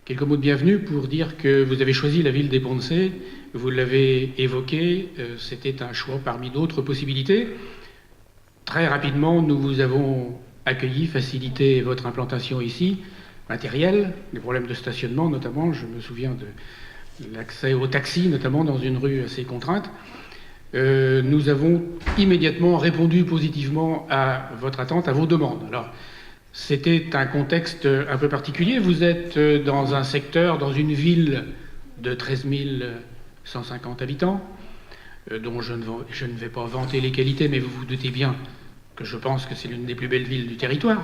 Quelques mots de bienvenue pour dire que vous avez choisi la ville des Ponts-de-Cé. Vous l'avez évoqué, c'était un choix parmi d'autres possibilités. Très rapidement, nous vous avons accueilli, facilité votre implantation ici, matériel, des problèmes de stationnement notamment. Je me souviens de l'accès au taxi, notamment dans une rue assez contrainte. Nous avons immédiatement répondu positivement à votre attente, à vos demandes. Alors, c'était un contexte un peu particulier. Vous êtes dans un secteur, dans une ville de 13 150 habitants, dont je ne vais pas vanter les qualités, mais vous vous doutez bien que je pense que c'est l'une des plus belles villes du territoire.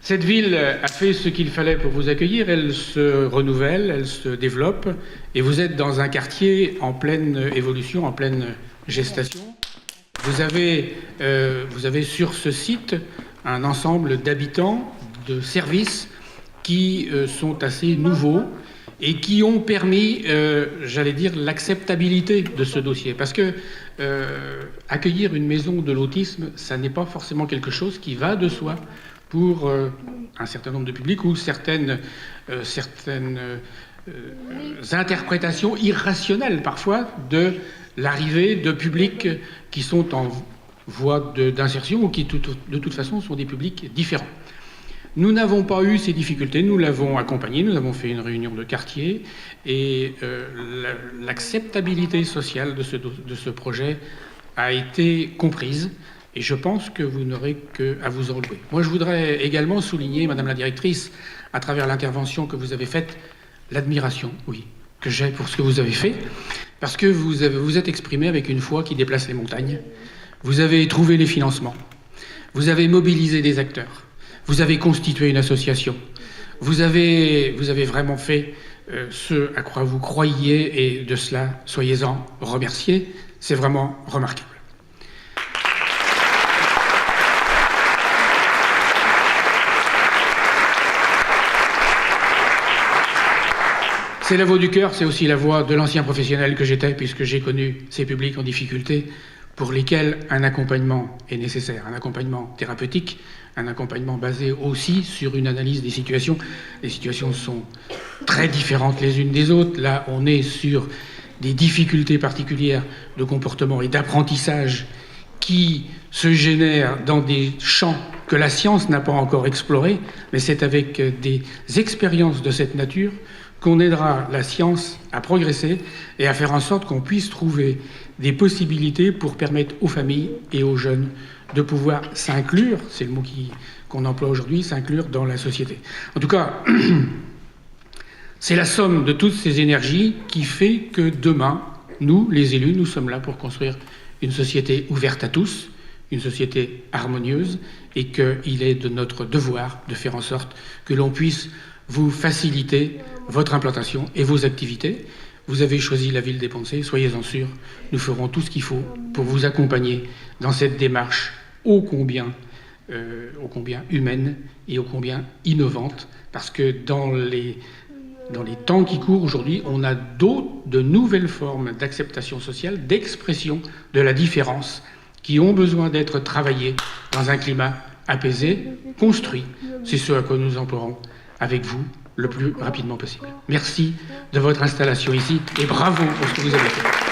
Cette ville a fait ce qu'il fallait pour vous accueillir. Elle se renouvelle, elle se développe, et vous êtes dans un quartier en pleine évolution, en pleine gestation. Vous avez sur ce site un ensemble d'habitants, de services qui sont assez nouveaux et qui ont permis, j'allais dire, l'acceptabilité de ce dossier. Parce que accueillir une maison de l'autisme, ça n'est pas forcément quelque chose qui va de soi pour un certain nombre de publics ou certaines interprétations irrationnelles parfois de l'arrivée de publics qui sont en voie d'insertion ou qui de toute façon sont des publics différents. Nous n'avons pas eu ces difficultés, nous l'avons accompagné, nous avons fait une réunion de quartier et l'acceptabilité sociale de ce projet a été comprise et je pense que vous n'aurez qu'à vous en louer. Moi je voudrais également souligner, Madame la Directrice, à travers l'intervention que vous avez faite, l'admiration, oui, que j'ai pour ce que vous avez fait, parce que vous êtes exprimé avec une foi qui déplace les montagnes. Vous avez trouvé les financements, vous avez mobilisé des acteurs, vous avez constitué une association, vous avez vraiment fait ce à quoi vous croyiez et de cela, soyez-en remerciés, c'est vraiment remarquable. C'est la voix du cœur, c'est aussi la voix de l'ancien professionnel que j'étais, puisque j'ai connu ces publics en difficulté, pour lesquels un accompagnement est nécessaire, un accompagnement thérapeutique, un accompagnement basé aussi sur une analyse des situations. Les situations sont très différentes les unes des autres. Là, on est sur des difficultés particulières de comportement et d'apprentissage qui se génèrent dans des champs que la science n'a pas encore explorés, mais c'est avec des expériences de cette nature qu'on aidera la science à progresser et à faire en sorte qu'on puisse trouver des possibilités pour permettre aux familles et aux jeunes de pouvoir s'inclure, c'est le mot qu'on emploie aujourd'hui, s'inclure dans la société. En tout cas, c'est la somme de toutes ces énergies qui fait que demain, nous, les élus, nous sommes là pour construire une société ouverte à tous, une société harmonieuse, et qu'il est de notre devoir de faire en sorte que l'on puisse vous faciliter votre implantation et vos activités. Vous avez choisi la ville des Ponts-de-Cé, soyez-en sûrs, nous ferons tout ce qu'il faut pour vous accompagner dans cette démarche ô combien humaine et ô combien innovante, parce que dans les temps qui courent aujourd'hui, on a de nouvelles formes d'acceptation sociale, d'expression de la différence, qui ont besoin d'être travaillées dans un climat apaisé, construit. C'est ce à quoi nous emploierons avec vous le plus rapidement possible. Merci de votre installation ici et bravo pour ce que vous avez fait.